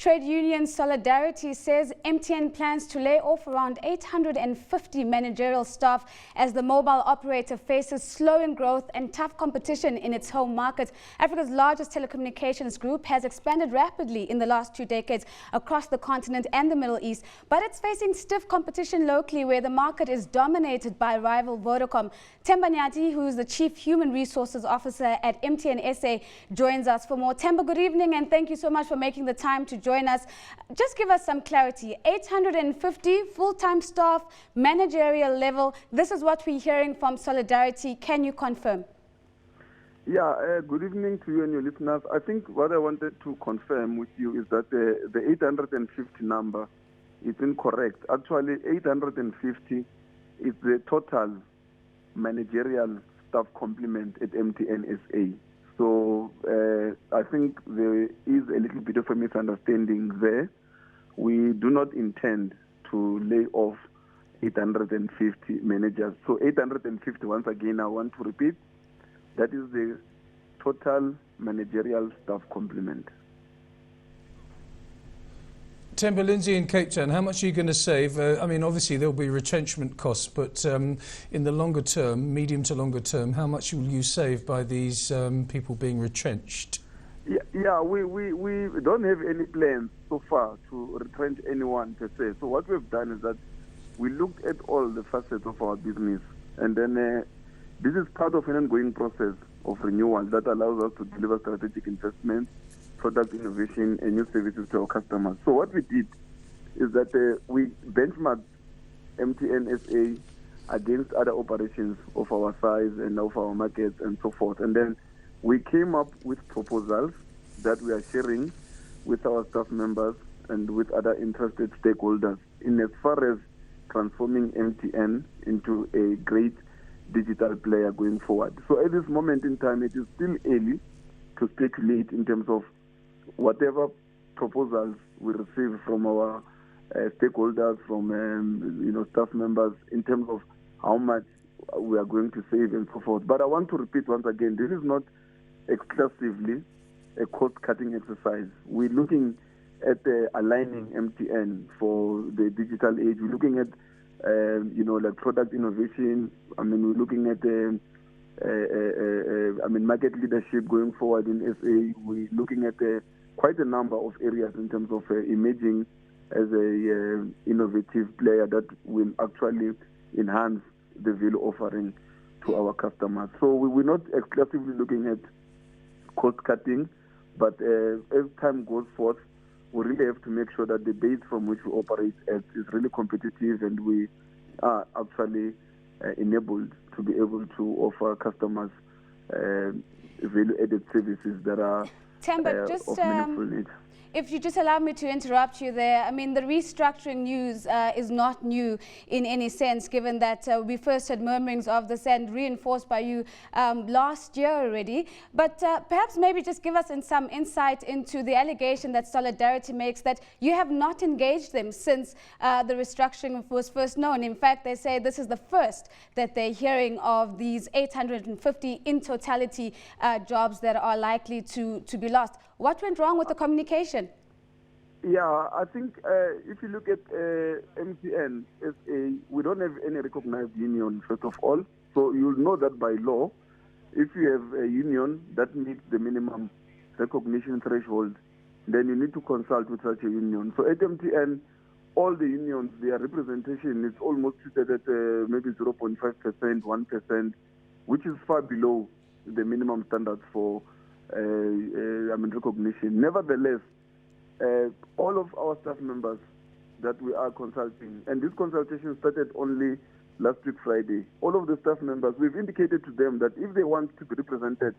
Trade union Solidarity says MTN plans to lay off around 850 managerial staff as the mobile operator faces slowing growth and tough competition in its home market. Africa's largest telecommunications group has expanded rapidly in the last 2 decades across the continent and the Middle East, but it's facing stiff competition locally where the market is dominated by rival Vodacom. Themba Nyathi, who is the Chief Human Resources Officer at MTN SA, joins us for more. Themba, good evening and thank you so much for making the time to join us. Just give us some clarity. 850 full-time staff, managerial level. This is what we're hearing from Solidarity. Can you confirm? Yeah, good evening to you and your listeners. I think what I wanted to confirm with you is that the 850 number is incorrect. Actually, 850 is the total managerial staff complement at MTN SA. So I think there is a little bit of a misunderstanding there. We do not intend to lay off 850 managers. So 850, once again, I want to repeat, that is the total managerial staff complement. Themba, Lindsay in Cape Town, how much are you going to save? I mean, obviously there'll be retrenchment costs, but in the longer term, medium to longer term, how much will you save by these people being retrenched? Yeah, we don't have any plans so far to retrench anyone per se. So what we've done is that we looked at all the facets of our business, and then this is part of an ongoing process of renewal that allows us to deliver strategic investments, product innovation, and new services to our customers. So what we did is that we benchmarked MTN SA against other operations of our size and of our markets and so forth. And then we came up with proposals that we are sharing with our staff members and with other interested stakeholders in as far as transforming MTN into a great digital player going forward. So at this moment in time, it is still early to speculate in terms of whatever proposals we receive from our stakeholders, from staff members, in terms of how much we are going to save and so forth. But I want to repeat once again, this is not exclusively a cost-cutting exercise. We're looking at aligning MTN for the digital age. We're looking at like product innovation. I mean, we're looking at market leadership going forward in SA. We're looking at quite a number of areas in terms of emerging as a innovative player that will actually enhance the value offering to our customers. So we're not exclusively looking at cost cutting, but as time goes forth, we really have to make sure that the base from which we operate at is really competitive, and we are actually enabled to be able to offer customers value-added services that are Themba, of meaningful need. If you just allow me to interrupt you there, I mean, the restructuring news is not new in any sense, given that we first had murmurings of this and reinforced by you last year already. But perhaps maybe just give us some insight into the allegation that Solidarity makes that you have not engaged them since the restructuring was first known. In fact, they say this is the first that they're hearing of these 850 in totality jobs that are likely to be lost. What went wrong with the communication? Yeah, I think if you look at MTN SA, we don't have any recognized union, first of all. So you'll know that by law, if you have a union that meets the minimum recognition threshold, then you need to consult with such a union. So at MTN, all the unions, their representation is almost treated at maybe 0.5%, 1%, which is far below the minimum standards for recognition. Nevertheless, all of our staff members that we are consulting, and this consultation started only last week Friday, all of the staff members, we've indicated to them that if they want to be represented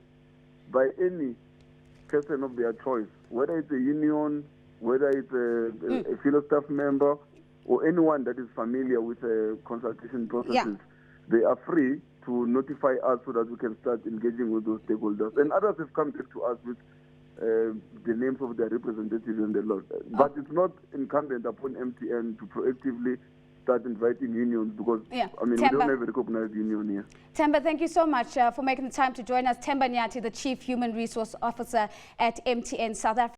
by any person of their choice, whether it's a union, whether it's a fellow staff member, or anyone that is familiar with consultation processes, they are free to notify us so that we can start engaging with those stakeholders. And others have come back to us with the names of their representatives and the lot. But it's not incumbent upon MTN to proactively start inviting unions because, Themba, we don't have a recognized union here. Themba, thank you so much for making the time to join us. Themba Nyathi, the Chief Human Resource Officer at MTN South Africa.